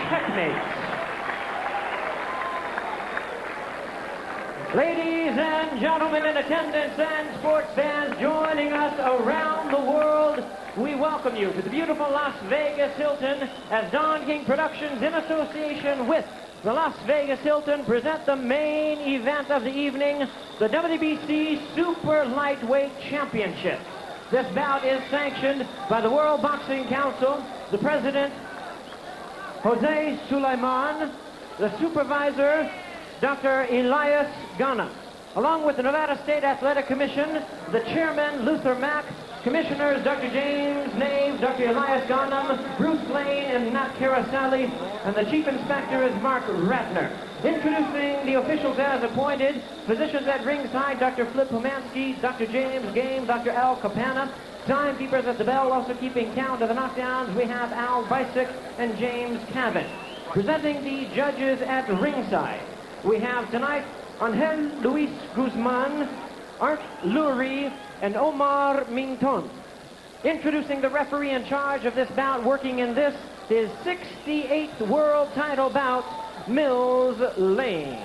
checkmate. Ladies and gentlemen in attendance and sports fans joining us around the world, we welcome you to the beautiful Las Vegas Hilton as Don King Productions, in association with the Las Vegas Hilton, present the main event of the evening, the WBC Super Lightweight Championship. This bout is sanctioned by the World Boxing Council, the President, Jose Sulaiman, the Supervisor, Dr. Elias Ghana, along with the Nevada State Athletic Commission, the Chairman, Luther Mack, Commissioners, Dr. James Nave, Dr. Elias Ghanem, Bruce Lane, and Nat Carasali, and the Chief Inspector is Mark Ratner. Introducing the officials as appointed, physicians at ringside, Dr. Flip Pomansky, Dr. James Game, Dr. Al Capana. Timekeepers at the bell, also keeping count of the knockdowns, we have Al Bisick and James Cavin. Presenting the judges at ringside, we have tonight Angel Luis Guzman, Art Lurie, and Omar Minton. Introducing the referee in charge of this bout, working in this, his 68th world title bout, Mills Lane.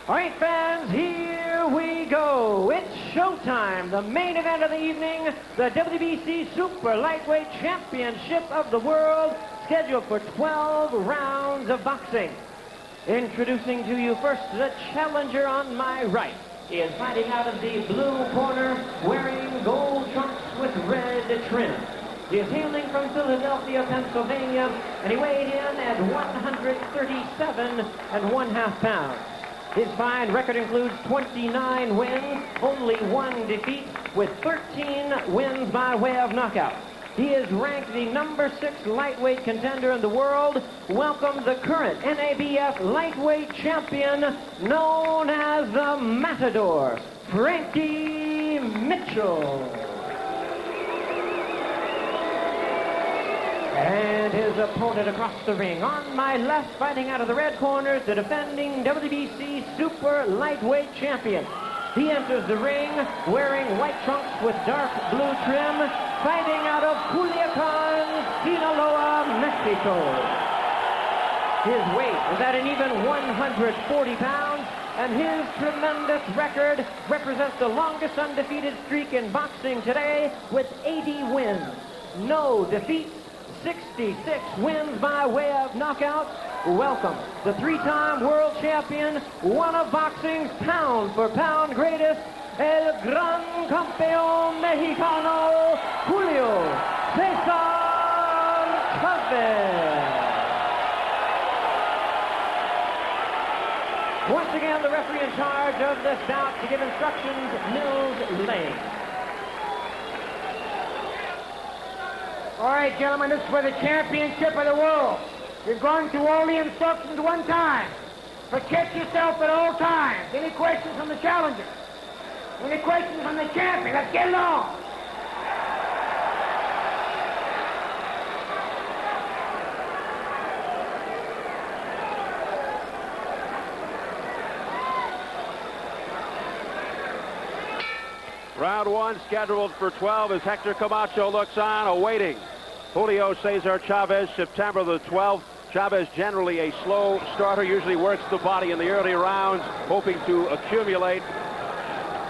All right, fans, here we go. It's showtime. The main event of the evening, the WBC Super Lightweight Championship of the World, scheduled for 12 rounds of boxing. Introducing to you first the challenger on my right. He is fighting out of the blue corner, wearing gold trunks with red trim. He is hailing from Philadelphia, Pennsylvania, and he weighed in at 137 1/2 pounds. His fine record includes 29 wins, only 1 defeat, with 13 wins by way of knockout. He is ranked the number 6 lightweight contender in the world. Welcome the current NABF lightweight champion, known as the Matador, Frankie Mitchell. And his opponent across the ring. On my left, fighting out of the red corners, the defending WBC Super Lightweight Champion. He enters the ring wearing white trunks with dark blue trim, fighting out of Culiacan, Sinaloa, Mexico. His weight is at an even 140 pounds, and his tremendous record represents the longest undefeated streak in boxing today, with 80 wins, no defeats, 66 wins by way of knockout. Welcome, the 3-time world champion, one of boxing's pound-for-pound greatest, el gran campeón mexicano, Julio Cesar Chavez. Once again, the referee in charge of this bout to give instructions, Mills Lane. All right, gentlemen, this is for the championship of the world. You're going through all the instructions one time. Protect yourself at all times. Any questions from the challenger? Any questions from the champion? Let's get it on. Round 1 scheduled for 12 as Hector Camacho looks on, awaiting Julio Cesar Chavez, September the 12th. Chavez, generally a slow starter, usually works the body in the early rounds, hoping to accumulate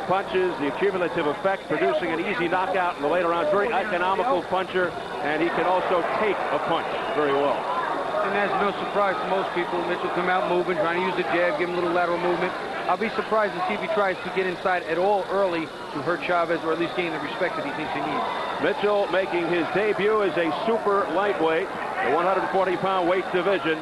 punches, the accumulative effect, producing an easy knockout in the later rounds. Very economical puncher, and he can also take a punch very well. And that's no surprise to most people. Mitchell come out moving, trying to use the jab, give him a little lateral movement. I'll be surprised to see if he tries to get inside at all early to hurt Chavez, or at least gain the respect that he thinks he needs. Mitchell making his debut as a super lightweight, the 140-pound weight division.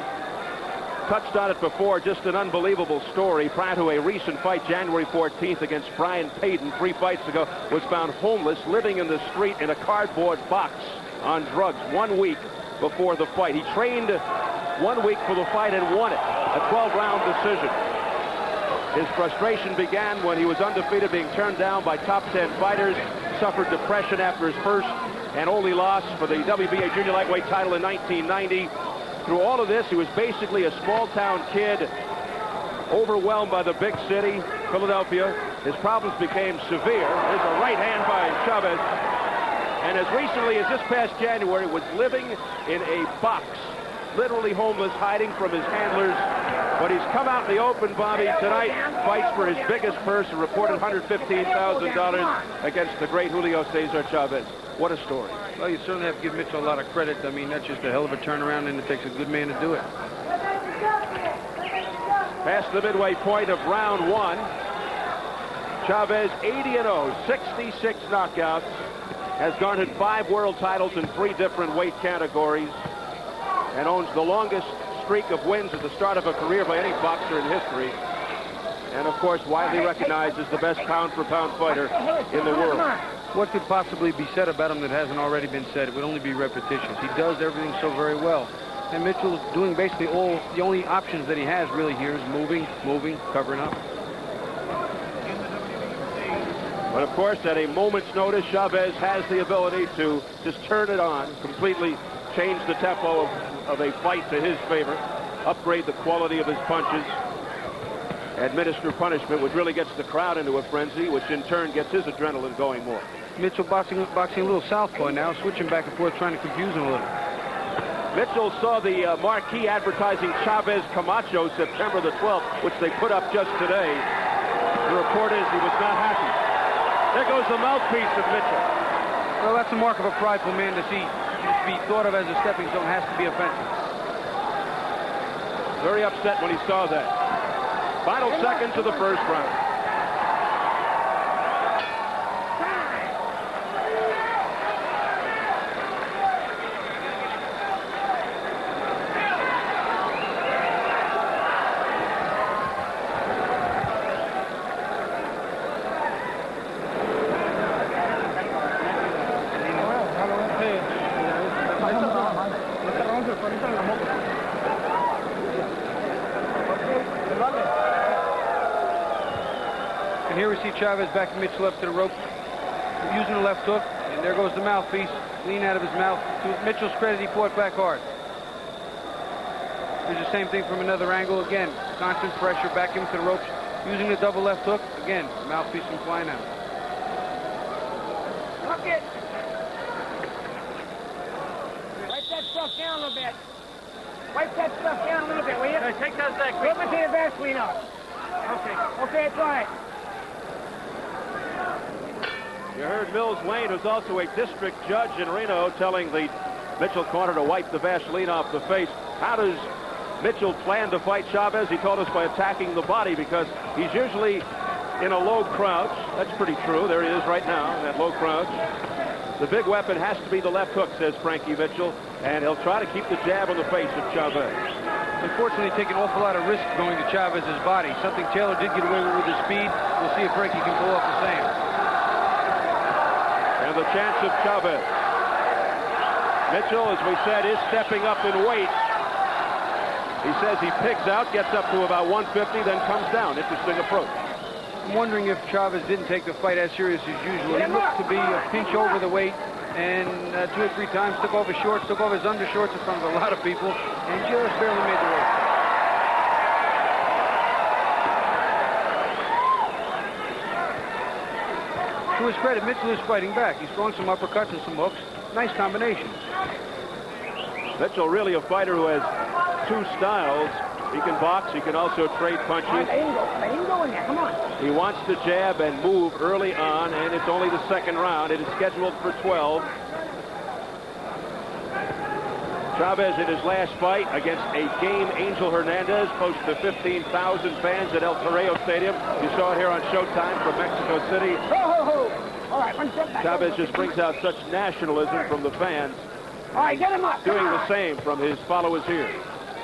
Touched on it before, just an unbelievable story. Prior to a recent fight, January 14th, against Brian Payton, 3 fights ago, was found homeless, living in the street in a cardboard box on drugs 1 week before the fight. He trained 1 week for the fight and won it, a 12-round decision. His frustration began when he was undefeated, being turned down by top 10 fighters, suffered depression after his first and only loss for the WBA junior lightweight title in 1990. Through all of this, he was basically a small-town kid, overwhelmed by the big city, Philadelphia. His problems became severe. There's a right hand by Chavez. and as recently as this past January was living in a box, literally homeless, hiding from his handlers. But he's come out in the open, Bobby, tonight, fights for his biggest purse, a reported $115,000 against the great Julio Cesar Chavez. What a story. Well, you certainly have to give Mitchell a lot of credit. I mean, that's just a hell of a turnaround, and it takes a good man to do it. Past the midway point of round one, Chavez 80-0, 66 knockouts, has garnered 5 world titles in 3 different weight categories, and owns the longest streak of wins at the start of a career by any boxer in history. And, of course, widely recognized as the best pound-for-pound fighter in the world. What could possibly be said about him that hasn't already been said? It would only be repetitions. He does everything so very well. And Mitchell's doing basically all, the only options that he has really here is moving, covering up. But, of course, at a moment's notice, Chavez has the ability to just turn it on, completely change the tempo of a fight to his favor, upgrade the quality of his punches, administer punishment, which really gets the crowd into a frenzy, which in turn gets his adrenaline going more. Mitchell boxing a little southpaw now, switching back and forth, trying to confuse him a little. Mitchell saw the marquee advertising Chavez Camacho September the 12th, which they put up just today. The report is he was not happy. There goes the mouthpiece of Mitchell. Well, that's a mark of a prideful man to see. To be thought of as a stepping stone has to be offensive. Very upset when he saw that. Final seconds of the first round. And here we see Chavez backing Mitchell up to the rope, using the left hook, and there goes the mouthpiece, clean out of his mouth. To Mitchell's credit, he fought back hard. Here's the same thing from another angle. Again, constant pressure, back him to the ropes, using the double left hook. Again, mouthpiece from flying out. Look it. Wipe that stuff down a little bit. Wipe that stuff down a little bit, will you? Hey, take that back. Flip it to the Vaseline up. Okay, it's all right. You heard Mills Wayne, who's also a district judge in Reno, telling the Mitchell corner to wipe the Vaseline off the face. How does Mitchell plan to fight Chavez? He told us by attacking the body, because he's usually in a low crouch. That's pretty true. There he is right now, in that low crouch. The big weapon has to be the left hook, says Frankie Mitchell, and he'll try to keep the jab on the face of Chavez. Unfortunately, take an awful lot of risk going to Chavez's body. Something Taylor did get away with his speed. We'll see if Frankie can pull off the same. And the chance of Chavez. Mitchell, as we said, is stepping up in weight. He says he pigs out, gets up to about 150, then comes down. Interesting approach. I'm wondering if Chavez didn't take the fight as serious as usual. He looked to be a pinch over the weight, and 2 or 3 times took off his shorts, took off his undershorts in front of a lot of people, and just barely made the weight. To his credit, Mitchell is fighting back. He's throwing some uppercuts and some hooks. Nice combination. Mitchell really a fighter who has 2 styles. He can box, he can also trade punches. All right, let him go in there, come on. He wants to jab and move early on, and it's only the second round. It is scheduled for 12. Chavez in his last fight against a game Angel Hernandez, close to 15,000 fans at El Torreo Stadium. You saw it here on Showtime from Mexico City. All right, one step back. Chavez just brings out such nationalism from the fans. All right, get him up. Doing the same from his followers here.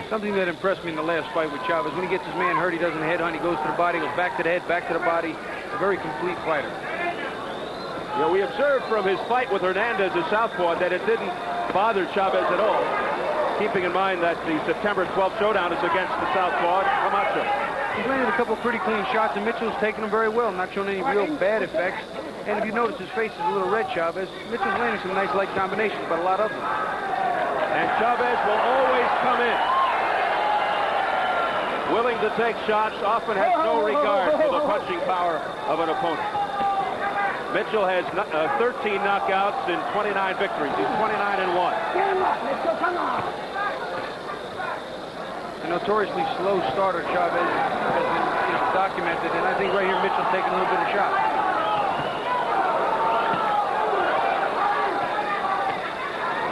Something that impressed me in the last fight with Chavez, when he gets his man hurt, he doesn't headhunt, he goes to the body, goes back to the head, back to the body. A very complete fighter. You know, we observed from his fight with Hernandez at southpaw that it didn't bother Chavez at all, keeping in mind that the September 12th showdown is against the southpaw Camacho. He's landed a couple pretty clean shots, and Mitchell's taking them very well, not showing any real bad effects. And if you notice, his face is a little red, Chavez. Mitchell's landing some nice light combinations, but a lot of them. And Chavez will always come in, willing to take shots, often has no regard for the punching power of an opponent. Mitchell has 13 knockouts in 29 victories. He's 29-1. Get him up, Mitchell, come on. A notoriously slow starter, Chavez, has been documented, and I think right here Mitchell's taking a little bit of shot.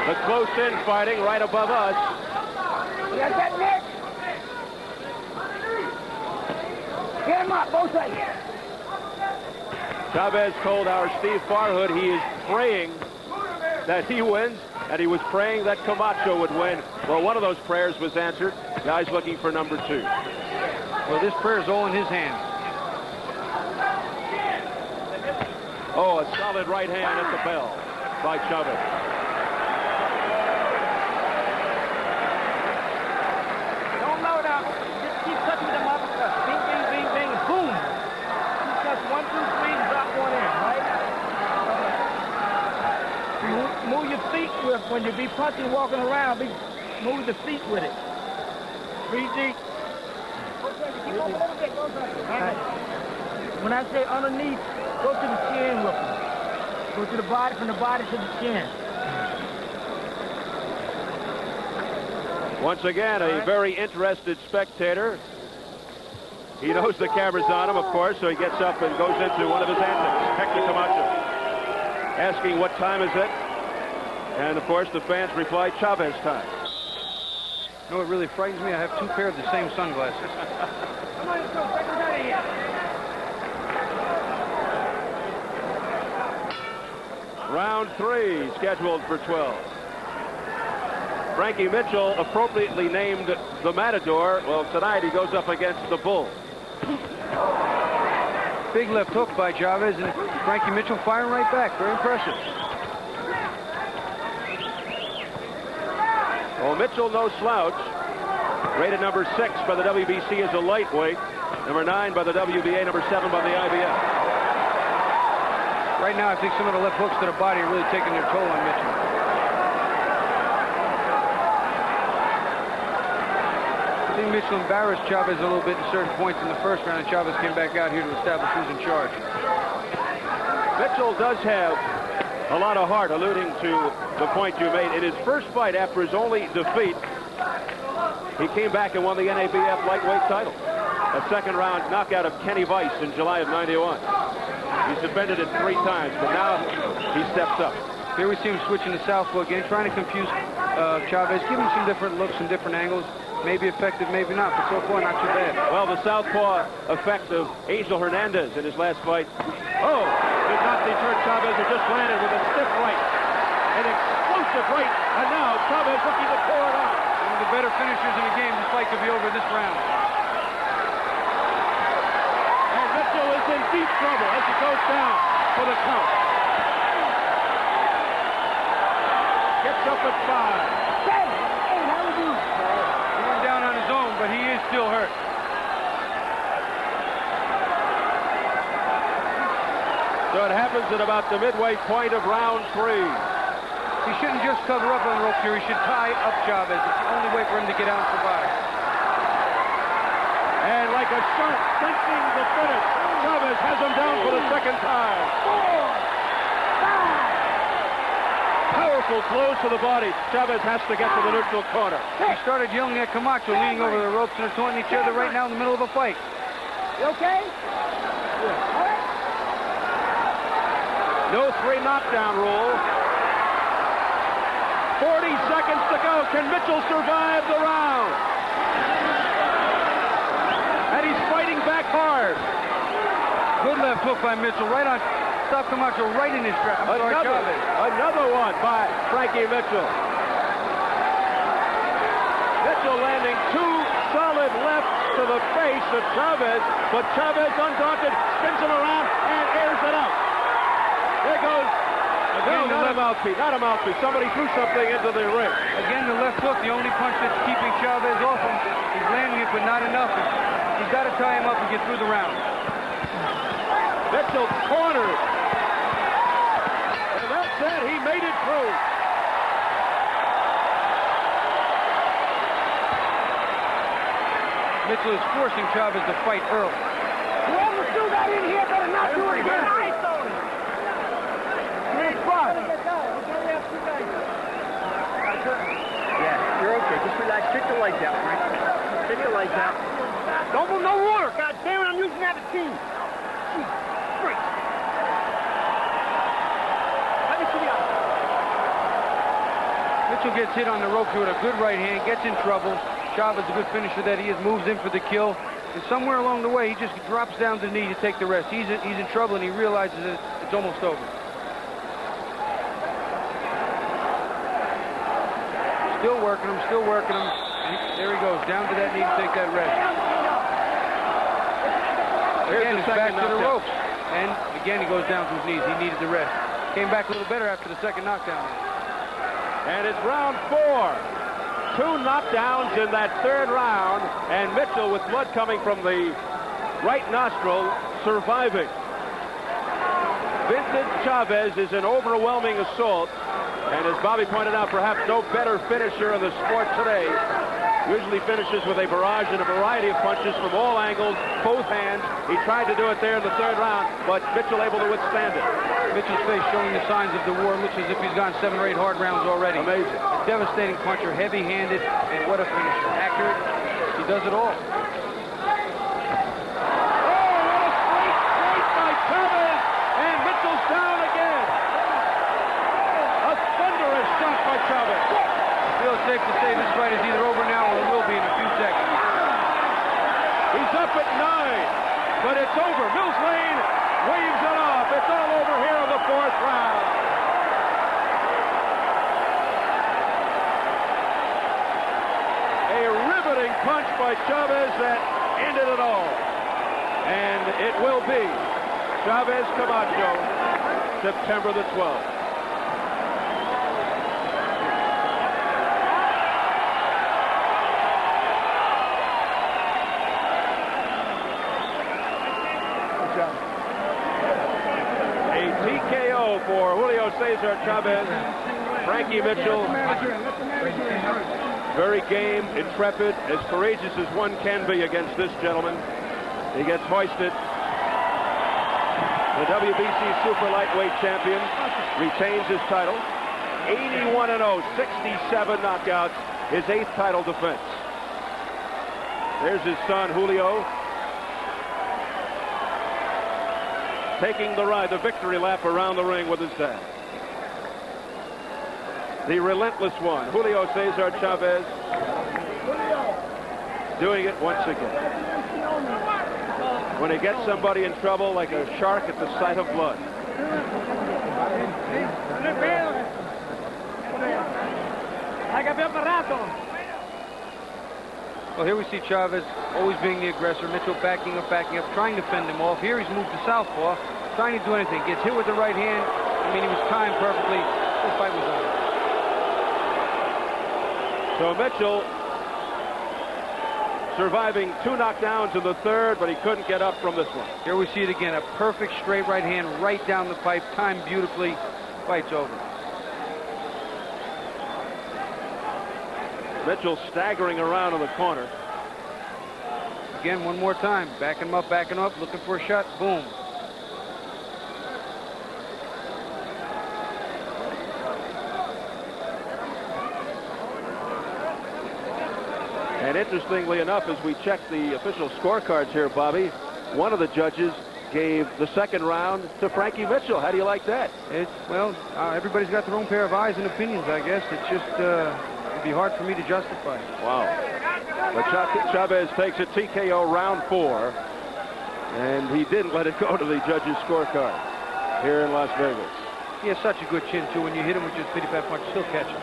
The close-in fighting right above us. You got that, Nick? Get him up, both sides. Chavez told our Steve Farhood he is praying that he wins, and he was praying that Camacho would win. Well, one of those prayers was answered. Guy's looking for number 2. Well, this prayer is all in his hands. Oh, a solid right hand at the bell by Chavez. Don't load up. Just keep touching them up. Bing, bing, bing, bing, boom. Just touch 1, 2, 3, and drop one in, right? Move your feet when you be punching, walking around. Move the feet with it. 3 deep. Right. When I say underneath, go to the chin with them. Go to the body, from the body to the chin. Once again, a very interested spectator. He knows the camera's on him, of course, so he gets up and goes into one of his antics. Hector Camacho asking what time is it? And, of course, the fans reply, Chavez time. You know what really frightens me? I have 2 pairs of the same sunglasses. Come on, let's go. Break him out of here. Round 3 scheduled for 12. Frankie Mitchell appropriately named the Matador. Well, tonight he goes up against the Bull. Big left hook by Chavez, and Frankie Mitchell firing right back. Very impressive. Well, Mitchell, no slouch. Rated number 6 by the WBC as a lightweight. Number 9 by the WBA, number 7 by the IBF. Right now, I think some of the left hooks to the body are really taking their toll on Mitchell. I think Mitchell embarrassed Chavez a little bit in certain points in the first round, and Chavez came back out here to establish who's in charge. Mitchell does have a lot of heart, alluding to the point you made. In his first fight after his only defeat, he came back and won the NABF lightweight title. A second-round knockout of Kenny Weiss in July of '91. He's defended it 3 times, but now he steps up. Here we see him switching to southpaw again, trying to confuse Chavez, give him some different looks and different angles. Maybe effective, maybe not, but so far not too bad. Well, the southpaw effect of Angel Hernandez in his last fight. Oh, did not deter Chavez, who just landed with a stiff right. An explosive right, and now Chavez looking to pour it on. One of the better finishers in the game. This fight could be over this round. And Mitchell is in deep trouble as he goes down for the count. Gets up at 5. He went down on his own, but he is still hurt. So it happens at about the midway point of round 3. He shouldn't just cover up on the ropes here. He should tie up Chavez. It's the only way for him to get out and survive. And like a shark sensing the finish, Chavez has him down for the second time. 4, 5. Powerful blows to the body. Chavez has to get to the neutral corner. He started yelling at Camacho, leaning over the ropes, and they're taunting each other right now in the middle of a fight. You okay? Yeah. All right. No 3 knockdown rule. 40 seconds to go. Can Mitchell survive the round? And he's fighting back hard. Good left hook by Mitchell, right on. Stop Camacho right in his trap. Another one by Frankie Mitchell. Mitchell landing 2 solid lefts to the face of Chavez, but Chavez, undaunted, spins him around and airs it out. There goes. No, not a mouthpiece. Not a mouthpiece. Somebody threw something into the ring. Again, the left hook, the only punch that's keeping Chavez off him. He's landing it, but not enough. He's got to tie him up and get through the round. Mitchell cornered. And that's it. He made it through. Mitchell is forcing Chavez to fight early. Whoever threw that in here better not do it again. your lights out, Frank. Take your lights out. Don't move no water. God damn it, I'm using that team. Jesus Christ. Let me see the other. Mitchell gets hit on the ropes with a good right hand, gets in trouble. Chavez, a good finisher that he is, moves in for the kill. And somewhere along the way, he just drops down to the knee to take the rest. He's in trouble, and he realizes that it's almost over. Still working him, still working him. And there he goes, down to that knee to take that rest. Again, he's back to the ropes. And again, he goes down to his knees. He needed the rest. Came back a little better after the second knockdown. And it's round 4. 2 knockdowns in that third round, and Mitchell, with blood coming from the right nostril, surviving. Vintage Chavez is an overwhelming assault, and as Bobby pointed out, perhaps no better finisher in the sport today. Usually finishes with a barrage and a variety of punches from all angles, both hands. He tried to do it there in the third round, but Mitchell able to withstand it. Mitchell's face showing the signs of the war. Looks as if he's gone 7 or 8 hard rounds already. Amazing. Devastating puncher, heavy-handed, and what a finisher. Accurate. He does it all. Safe to say this fight is either over now or it will be in a few seconds. He's up at 9, but it's over. Mills Lane waves it off. It's all over here in the 4th round. A riveting punch by Chavez that ended it all. And it will be Chavez Camacho, September the 12th. For Julio Cesar Chavez, Frankie Mitchell, very game, intrepid, as courageous as one can be against this gentleman. He gets hoisted. The WBC Super Lightweight champion retains his title. 81-0, 67 knockouts, his 8th title defense. There's his son, Julio, taking the ride, the victory lap around the ring with his dad. The relentless one, Julio Cesar Chavez, doing it once again. When he gets somebody in trouble like a shark at the sight of blood. Well, here we see Chavez always being the aggressor. Mitchell backing up, trying to fend him off. Here he's moved to southpaw, trying to do anything. Gets hit with the right hand. I mean, he was timed perfectly. The fight was over. So Mitchell surviving 2 knockdowns in the 3rd, but he couldn't get up from this one. Here we see it again. A perfect straight right hand right down the pipe, timed beautifully. Fight's over. Mitchell staggering around in the corner. Again, one more time. Backing him up, looking for a shot. Boom. And interestingly enough, as we check the official scorecards here, Bobby, one of the judges gave the 2nd round to Frankie Mitchell. How do you like that? Well, everybody's got their own pair of eyes and opinions, I guess. It's just, it'd be hard for me to justify. Wow. But Chavez takes a TKO round 4, and he didn't let it go to the judges' scorecard here in Las Vegas. He has such a good chin, too. When you hit him with just 55 punches, he'll catch him.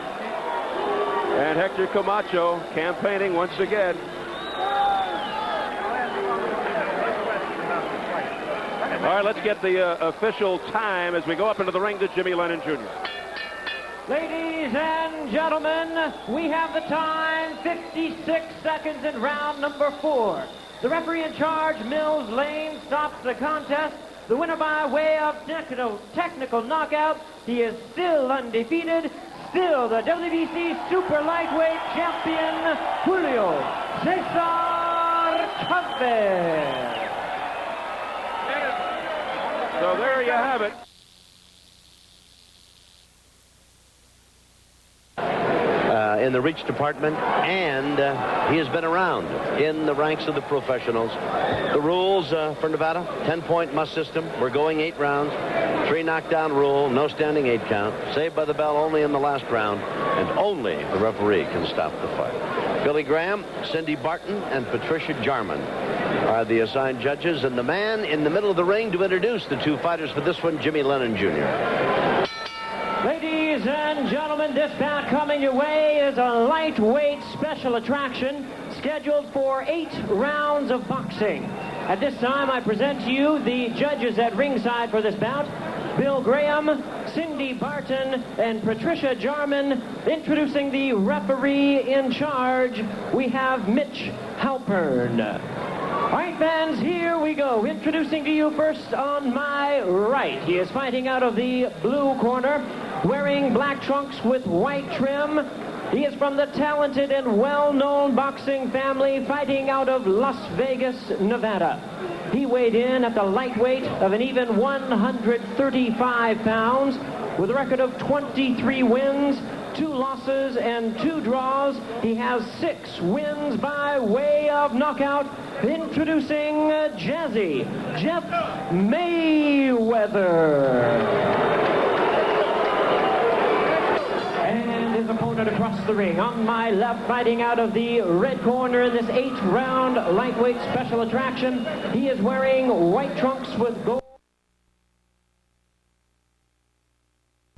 And Hector Camacho campaigning once again. All right, let's get the official time as we go up into the ring to Jimmy Lennon Jr. Ladies and gentlemen, we have the time, 56 seconds in round number 4. The referee in charge, Mills Lane, stops the contest. The winner by way of technical knockout. He is still undefeated, still the WBC Super Lightweight Champion, Julio Cesar Chavez. So there you have it. in the reach department, and he has been around in the ranks of the professionals. The rules for Nevada, 10-point must system. We're going 8 rounds. 3 knockdown rule, no standing 8 count. Saved by the bell only in the last round, and only the referee can stop the fight. Billy Graham, Cindy Barton, and Patricia Jarman are the assigned judges, and the man in the middle of the ring to introduce the 2 fighters for this one, Jimmy Lennon Jr. Ladies and gentlemen, this bout coming your way is a lightweight special attraction scheduled for 8 rounds of boxing. At this time, I present to you the judges at ringside for this bout. Bill Graham, Cindy Barton, and Patricia Jarman. Introducing the referee in charge, we have Mitch Halpern. All right, fans, here we go. Introducing to you first on my right. He is fighting out of the blue corner, wearing black trunks with white trim. He is from the talented and well-known boxing family, fighting out of Las Vegas, Nevada. He weighed in at the lightweight of an even 135 pounds with a record of 23 wins, 2 losses, and 2 draws. He has 6 wins by way of knockout. Introducing Jazzy Jeff Mayweather. His opponent across the ring. On my left, fighting out of the red corner in this 8-round lightweight special attraction. He is wearing white trunks with gold.